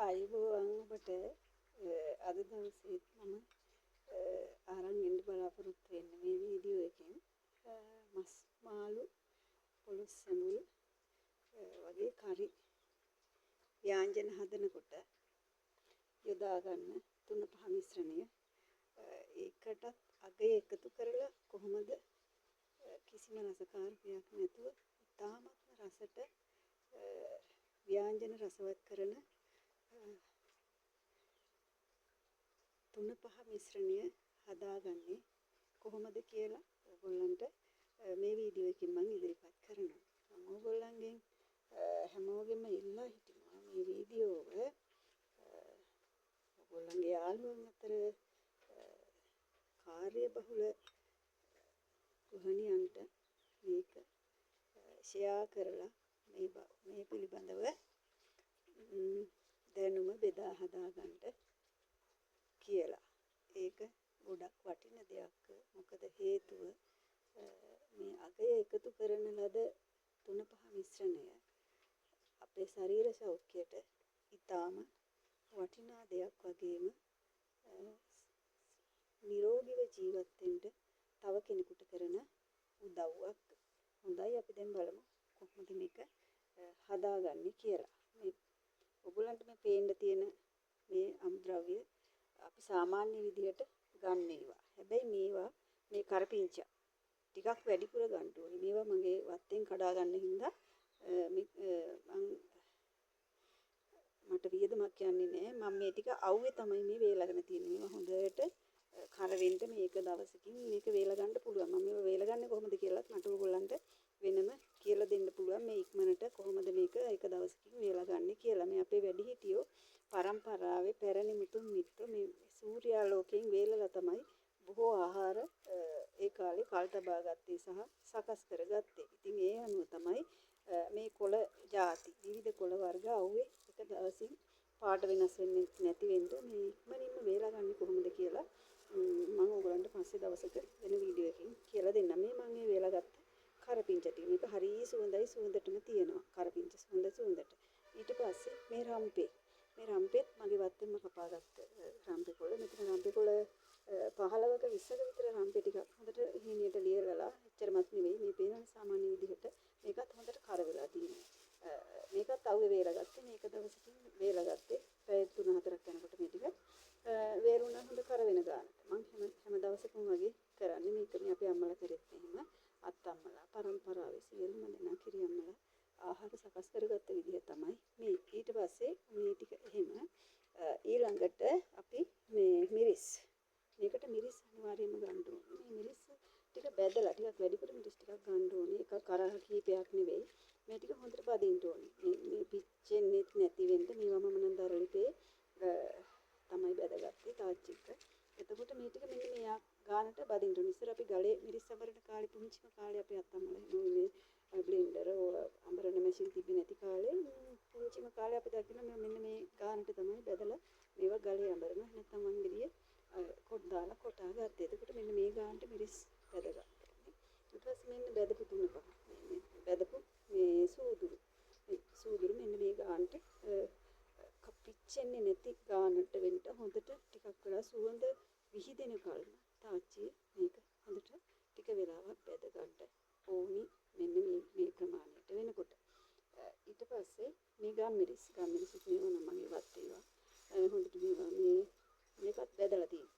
ආයුබෝවන් ඔබට අද දවසේ මම අරන් ඉන්න බලාපොරොත්තු වෙන්නේ මේ වීඩියෝ එකෙන් මස් මාළු පොළොස් සැඹුල් වගේ කරි ව්‍යංජන හදනකොට යොදා ගන්න 3-5 මිශ්‍රණය ඒකටත් අගය එකතු කරලා කොහොමද කිසිම රසකාරකයක් නැතුව ඉතාමත්ම රසට ව්‍යංජන රසවත් කරන 3-5 මිශ්‍රණය හදාගන්නේ කොහොමද කියලා ඔයගොල්ලන්ට මේ වීඩියෝ එකෙන් මම ඉදිරිපත් කරනවා. මම ඔයගොල්ලන්ගෙන් හැමෝගෙම ඉල්ලා හිටිනවා මේ වීඩියෝව ඔයගොල්ලන්ගේ යාළුවන් අතර කාර්යබහුල ගෘහිණියන්ට මේක ෂෙයා කරලා මේ පිළිබඳව දැනුම බෙදා හදාගන්න කියලා. ඒක ගොඩක් වටින දෙයක්. මොකද හේතුව මේ අගය එකතු කරන ලද 3-5 මිශ්‍රණය අපේ ශරීර සෞඛ්‍යයට ඉතාම වටිනා දෙයක් වගේම නිරෝගීව ජීවත් වෙන්න තව කෙනෙකුට කරන උදව්වක්. හොඳයි අපි දැන් බලමු කොහොමද මේක හදාගන්නේ කියලා. මේ ඔයගොල්ලන්ට මේ පේන්න තියෙන මේ අමුද්‍රව්‍ය අපි සාමාන්‍ය විදිහට ගන්න ඒවා. හැබැයි මේවා මේ කරපිංචා ටිකක් වැඩිපුර ගන්න ඕනේ. මේවා මගේ වත්තෙන් කඩා ගන්න හින්දා මට වියදමක් යන්නේ නැහැ. මම මේ ටික අවුවේ තමයි මේ වේලගෙන තියෙන්නේ. මේවා හොඳට කරවෙන්න මේක දවසකින් මේක වේල ගන්න පුළුවන්. මම මේවා වේල ගන්නේ කොහොමද කියලාත් මට ඔයගොල්ලන්ට වෙනම කියලා දෙන්න පුළුවන්. මේ ඉක්මනට කොහොමද මේක එක දවසකින් වේල ගන්න කියලා. මේ අපේ වැඩිහිටියෝ පරම්පරාවේ පැරණි මුතුන් මිත්‍ර මේ සූර්යාලෝකයෙන් වේලලා තමයි බොහෝ ආහාර ඒ කාලේ කල් තබා ගත්තේ සහ සකස් කරගත්තේ. ඉතින් ඒ අනුව තමයි මේ කොළ ಜಾති විවිධ කොළ වර්ග අවුවේ එක දවසින් පාට වෙනස් වෙන්නේ නැති වෙන්න මේ ඉක්මනින්ම වේලා ගන්න කොහොමද කියලා මම ඔයගලන්ට පස්සේ දවසක වෙන වීඩියෝ එකකින් කියලා දෙන්නම්. මේ මම මේ වේලාගත්ත කරපිංච ටික මේක හරිය සුවඳයි සුවඳටම තියෙනවා. කරපිංච සුවඳට. ඊට පස්සේ මේ රම්පෙත් මගේ වත්තෙන්ම කපාගත්ත රම්පේ කොළ. මෙතන රම්පේ කොළ 15ක 20ක විතර රම්පේ ටිකක් හොඳට හීනියට ලියලා එච්චරමත් නෙවෙයි මේ පේන සාමාන්‍ය විදිහට මේකත් හොඳට කර වෙලා තියෙනවා. මේකත් අවුවේ වේලාගත්තේ. මේක දවසකින් වේලාගත්තේ පැය 3-4ක් යනකොට මේ ටික වේරුණා හොඳ කර වෙන ගානට. මම හැම දවසකම වගේ කරන්නේ මේක. මේ අපේ අම්මලා කරෙත් එහෙම අත්තම්මලා පරම්පරාවේ සියලුම දෙනා කිරියම්මලා ආහාර සකස් කරගත්ත විදිහ තමයි මේ. ඊට පස්සේ මේ ටික එහෙම ඊළඟට අපි මේ මිරිස්. මේකට මිරිස් අනිවාර්යයෙන්ම ගන්න ඕනේ. මේ මිරිස් ටික බැදලා ටිකක් වැඩිපුර මිරිස් ටිකක් ගන්න ඕනේ. එක කරහ කීපයක් නෙවෙයි. මේ ටික හොඳට බදින්න ඕනේ. මේ පිච්චෙන්නේ නැති වෙන්න මේවා මම නම් දරලිපේ තමයි බැදගත්තේ තාච්චික. එතකොට මේ ටික මෙන්න මෙයා ගානට බදින්න ඕනේ. ඉස්සර අපි ගලේ මිරිස් අඹරන කාලේ පුංචිම කාලේ අපේ අත්තම්මලා මේ බ්ලෙන්ඩර් අඹරන මැෂින් තිබ්බේ නැති කාලේ පුංචිම කාලේ අපි දකින්න මෙන්න මේ ගානට තමයි බැදලා මේවා ගලේ අඹරන නැත්නම් වංගෙඩියේ කොට දාලා කොටා ගත්තේ. එතකොට මෙන්න මේ ගානට මිරිස් බැදගත්තා. ඊට පස්සේ මෙන්න බැදපු තුනක මේ බැදපු මේ සූදුරු මෙන්න මේ ගානට පිච්චෙන්නේ නැති ගානට වෙන්න හොඳට ටිකක් වෙලා සුවඳ විහිදෙන කල්ම තාච්චිය මේක හොඳට ටික වෙලාවක් බැද ගන්න ඕනි. මෙන්න මේ ප්‍රමාණයට වෙනකොට ඊට පස්සේ මේ ගම්මිරිස් මේවා නම් මගේ වත්තේවා හොඳට මේකත් බැදලා තියෙනවා.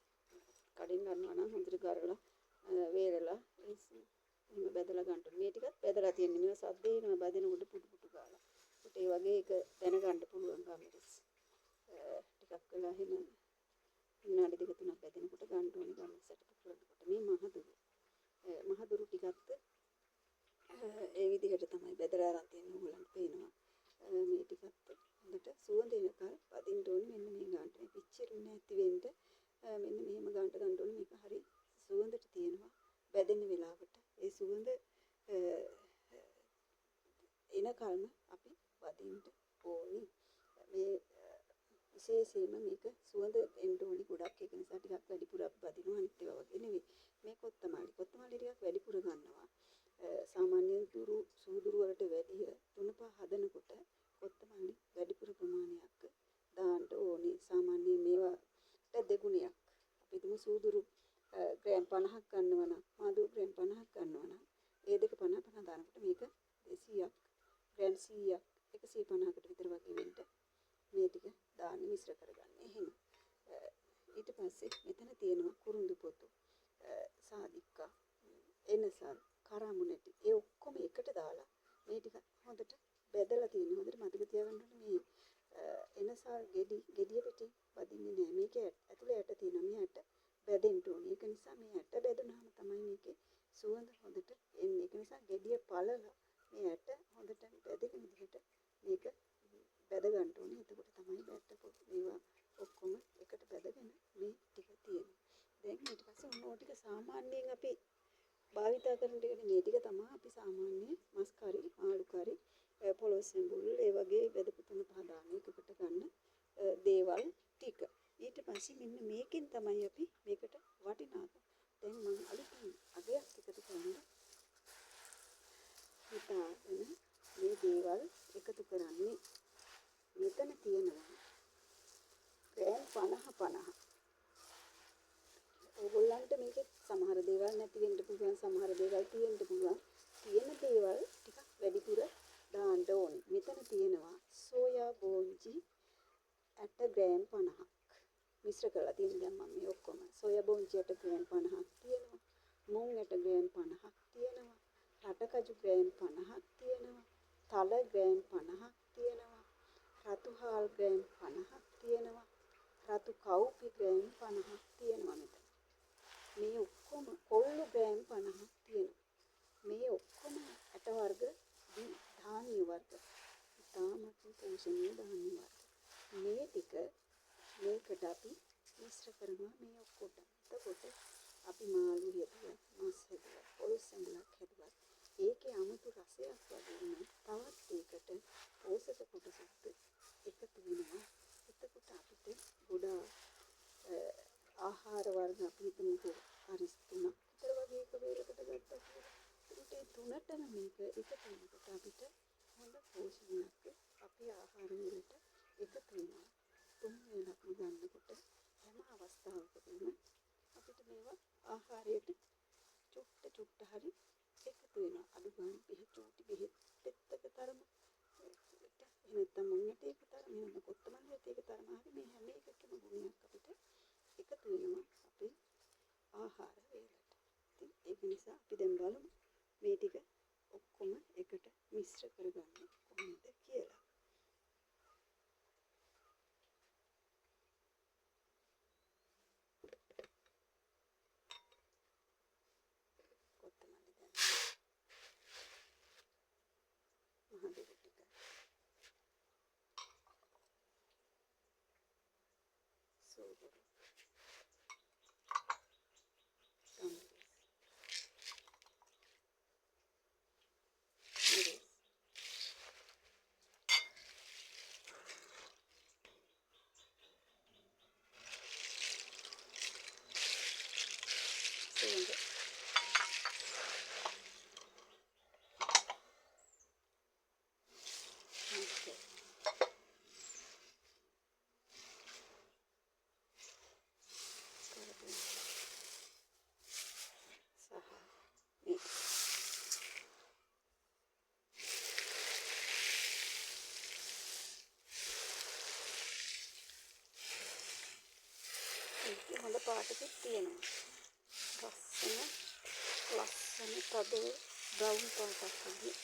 කඩෙන් ගන්නවා නම් හොඳට ගරලා වේලලා එහෙම බැදලා ගන්න ඕනේ. මේ ටිකත් බැදලා තියෙන්නේ. මේවා සද්ද එනවා බදිනකොට පුටු ගාලා. ඒත් ඒ වගේ එක දැනගන්න පුළුවන් ගම්මිරිස්. ටිකක් වෙලා එහෙම විනාඩි 2-3ක් බැදෙනකොට ගන්න ඕනේ ගම්මිරිසට පුරනකොට. මේ මහදුරු ටිකත් ඒ විදිහට තමයි බෙදලා අරන් තියෙන්නේ. ඕගොල්ලන්ට පේනවා. මේ ටිකත් හොඳට සුවඳ එනකල් පදින්න ඕනේ. මෙන්න මේ ගානට මේ පිච්චෙන්නේ නැති වෙන්න මෙන්න මෙහෙම ගානට ගන්න ඕනේ. මේක හරි සුවඳට තියෙනවා. බැදෙන වෙලාවට ඒ සුවඳ එනකල්ම අපි වදින්න ඕනේ. මේ විශේෂයෙන්ම මේක සුවඳ එන්න ඕනේ ගොඩක්. ඒක නිසා ටිකක් වැඩිපුර අපි බදිනවා. අනිත් ඒවා වගේ නෙවෙයි. මේ කොත්තමල්ලි ටිකක් වැඩිපුර ගන්නවා. සාමාන්‍යයෙන් සූදුරු වලට වැඩිය 3-5 හදනකොට කොත්තමල්ලි වැඩිපුර ප්‍රමාණයක් දාන්න සූදුරු ග්‍රෑම් 50ක් ගන්නවා නම් මාදුරු ග්‍රෑම් 50ක් ගන්නවා නම් ඒ දෙක 50 දානකොට මේක 200ක් ග්‍රෑම් 100ක් 150කට විතර වගේ වෙන්න මේ ටික දාන්න මිශ්‍ර කරගන්න. එහෙම. ඊට පස්සේ මෙතන තියෙනවා කුරුඳු පොතු, සාදික්කා, එනසල්, කරාමුණටි. ඒ ඔක්කොම එකට දාලා මේ ටික හොඳට බෙදලා තියෙනවා. හොඳට මතක තියාගන්න ඕනේ මේ එනසල් ගෙඩිය පිටින් වදින්නේ නැහැ. මේක ඇතුලේ ඇට තියෙනවා. මේ ඇට බෙදෙන්න ඕනේ. ඒක නිසා මේ ඇට බෙදුනහම තමයි මේකේ සුවඳ හොඳට එන්නේ. ඒක නිසා ගෙඩිය පළලා මේ ඇට හොඳට බෙදෙන විදිහට මේක බෙද ගන්න ඕනේ. එතකොට තමයි බැට් මේවා ඔක්කොම එකට බෙදගෙන මේ ටික තියෙන්නේ. දැන් ඊට පස්සේ ඔන්න ටික සාමාන්‍යයෙන් අපි භාවිතා කරන ටික මේ ටික තමයි අපි සාමාන්‍ය මස් කරි, ආලු කරි, පොළොස් සෙම්බුල් ඒ වගේ බෙදපු 3-5 දාන එකකට ගන්න දේවල් ටික. ඊට පස්සේ මෙන්න මේකෙන් තමයි අපි මේකට වටිනාකම. දැන් මම අලුතින් අගයක් එකතු කරන්න හිතාගෙන මේ දේවල් එකතු කරන්නේ. මෙතන තියෙනවා ග්‍රෑම් 50. ඕගොල්ලන්ට මේකේ සමහර දේවල් නැති වෙන්න පුළුවන්, සමහර දේවල් තියෙන්න පුළුවන්. තියෙන දේවල් ටිකක් වැඩිපුර දාන්න ඕනේ. මෙතන තියෙනවා සෝයා බෝංචි ඇට ග්‍රෑම් 50ක්. මිශ්‍ර කරලා තියෙන දැන් මම මේ ඔක්කොම සෝයා බෝංචි ඇට ග්‍රෑම් 50ක් තියෙනවා. මුං ඇට ග්‍රෑම් 50ක් තියෙනවා. රටකජු ග්‍රෑම් 50ක් තියෙනවා. තල ග්‍රෑම් 50ක් තියෙනවා. රතු හාල් ග්‍රෑම් 50ක් තියෙනවා. රතු කවුපි ග්‍රෑම් 50ක් තියෙනවා මෙතන. මේ ඔක්කොම කොල්ල ග්‍රෑම් 50ක් තියෙනවා. මේ ඔක්කොම ඇට වර්ග ධාන්‍ය වර්ග. ඉතාමත් පෝෂණීය ධාන්‍ය වර්ග. මේ ටික මේකට අපි මිශ්‍ර කරනවා මේ ඔක්කොට. එතකොට අපි මාළු හැදුවා, මස් හැදුවා, පොළොස් සෙම්බුලක් හැදුවා. ඒකේ 아무තු රසයක් වගේම තවත් ඒකට පෝෂක කොටසක් එකතු වෙනවා. එතකොට අපිට ගොඩාක් ආහාර වර්ග අපි හිතමුකෝ හරි 3ක් විතර වගේ එක වේලකට ගත්තා කියලා. ඒකට ඒ තුනටම මේක එකතු වෙනකොට අපිට හොඳ පෝෂණයක් අපේ ආහාර වලට එකතු වෙනවා. 3 වේලක්ම ගන්නකොට හැම අවස්ථාවකදීම අපිට මේවා ආහාරයට චුට්ට හරි එකතු වෙනවා. අඩු ගන්න චූටි බෙහෙත් පෙත්තක තරම එහෙනම් මුංගට ඒක තරම එහෙනම් කොත්තමල්ලියට ඒක තරම හරි මේ හැම එකකම ගුණයක් අපිට එකතු වෙනවා අපේ ආහාර වේලට. ඉතින් ඒක නිසා අපි දැන් බලමු මේ ටික ඔක්කොම එකට මිශ්‍ර කරගන්න කොහොමද කියලා. කොත්තමල්ලි දැන් මහදෙක ටික සෝදුරු හොඳ පාටකුත් තියෙනවා. ලස්සන තද බ්‍රවුන් පාටක් වගේ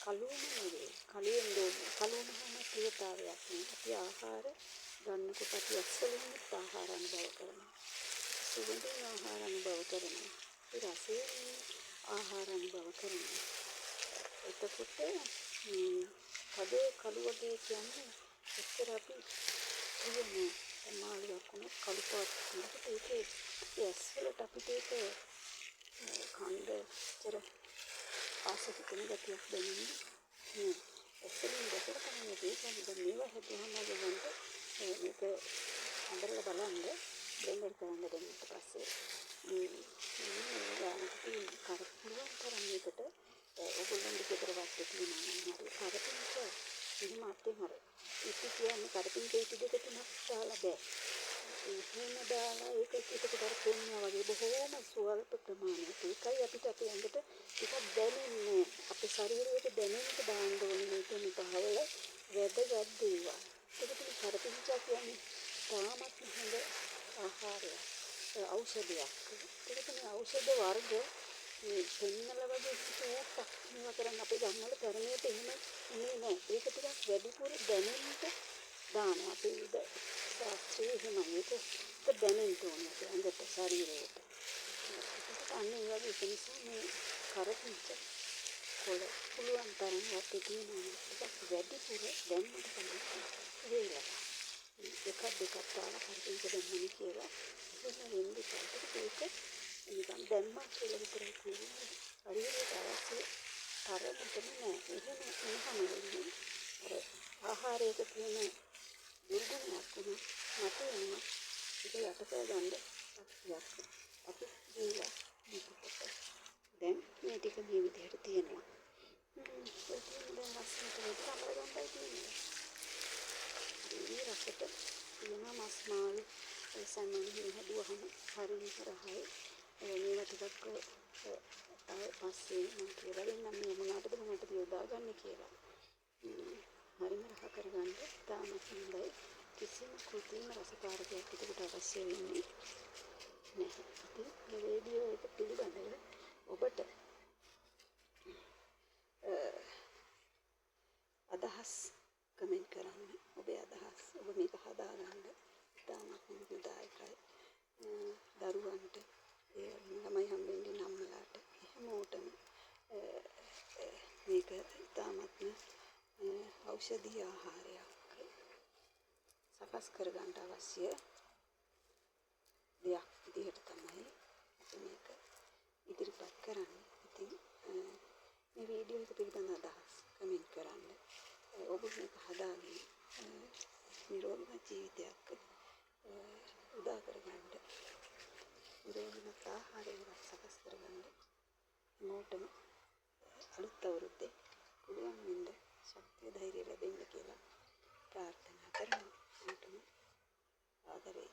කළුවම නෙවෙයි. කළුවමම ප්‍රියතාවයක් නේ. අපි ආහාර ගන්නකොට අපි අස්සලින් ආහාර අනුභව කරනවා. සුවඳින් ආහාර අනුභව කරනවා. රසයෙන් ආහාර අනුභව කරනවා. එතකොට තද කළු වගේ කියන්නේ එච්චර අපි ප්‍රියනේ. මාළුවක් වුණත් කළු පාට වුණත් ඒකේ ඇස් වලට අපිට ඒක කණ්ඩ චර ආස හිතෙන ගතියක් දැනෙන්නේ. ඇස්වලින් දැකලා තමයි මේක දැන් මේවා හැදුවම ගමන්ට මේක අඳලා බලන්න බ්ලෙන්ඩර් කරන්න දැන් ඊට පස්සේ මේ ගානට තියෙන කරපුවා තරම් මේකට ඔයගොල්ලන්ගේ ගෙදර වත්තේ තියෙනවා නම් හරි කරපින්ක එහෙම අතේ හරි ඉති කියන්නේ කරපින්ක ඉති දෙක තුනක් දාලා බෑ එහෙම දාලා ඒක එතකොට අර පොන්නා වගේ බොහෝම ස්වල්ප ප්‍රමාණයක. ඒකයි අපිට අපේ ඇඟට ටිකක් දැනෙන්නේ. අපේ ශරීරයට දැනෙන්න දාන්න ඕනේ මේක නිපහවල වැදගත් දේවල්. ඒකට මේ කරපිංචා කියන්නේ තාමත් හොඳ ආහාරයක්. ඖෂධයක්. ඒකට මේ ඖෂධ වර්ග මේ පෙන්නල වගේ සූප්පක් මේවා කරන්න අපේ ගම්වල තරමේට එහෙම ඉන්නේ නැහැ. ඒක ටිකක් වැඩිපුර දැනෙන්න දානවා. අපේ ඉද ශාස්ත්‍රයේ එහෙමයි. ඒක දැනෙන්න ඕනේ අපේ ඇඟට ශරීරයට. ඒකට අන්න ඒ වගේ ඒක නිසා මේ කරපිංචා කොළ පුළුවන් තරම් වත්තේ තියෙනවා. ටිකක් වැඩිපුර දැම්මට තමයි වේලක්. එකක් දෙකක් දාලා කරපිංචා දැම්මම කියලා එහෙම වෙන්නේ නැහැ. ඒක නිකන් දැම්මා කියලා විතරයි කියන්නේ. ශරීරයට අවශ්‍ය තරමටම නෑ. එහෙම වෙන්නේ අර ආහාරයක තියෙන දුර්ගුණයක් වුණත් මත වෙනවා. ඒක යටපෑ ගන්න ශක්තියක් අපි දීලා මේකට. දැන් මේ ටික මේ විදිහට තියෙනවා. ඒ කියන්නේ දැන් ලස්සනට මේක අමල ගන්නයි තියෙන්නේ. මේ රසට තියෙන මස් මාළු සැමන් හදුවහම හරිම රහයි. මේවා ටිකක් පස්සේ මම කියලා දෙන්නම් මේ මොනවටද මොනවටද යොදා ගන්න කියලා. හරිම රහ කරගන්න තාමත් හොඳයි. කිසිම කෘත්‍රිම රසකාරකයක් එතකොට අවශ්‍ය වෙන්නේ නැහැ. ඉතින් මේ වීඩියෝ එක පිළිබඳව ඔබට අදහස් කමෙන්ට් කරන්න. ඔබේ අදහස් ඔබ මේක හදාගන්න තාමත් මුදායකයි. දරුවන්ට ළමයි හම්බෙන්නේ නම්මලාට හැමෝටම මේක ඉතාමත්ම ඖෂධීය ආහාරයක් සකස් කරගන්න අවශ්‍ය දෙයක් විදිහට තමයි අපි මේක ඉදිරිපත් කරන්නේ. ඉතින් මේ වීඩියෝ එක පිළිබඳ අදහස් කමෙන්ට් කරන්න. ඔබ මේක හදාගෙන නිරෝගී ජීවිතයක් උදා කරගන්න. නිරෝගීමත් ආහාරයක් සකස් කරගන්න. මොටම අලුත් අවුරුද්දේ පුළුවන් වෙන්න ශක්තිය ධෛර්යය ලැබෙන්න කියලා ප්‍රාර්ථනා කරනවා. මොටම ආදරේ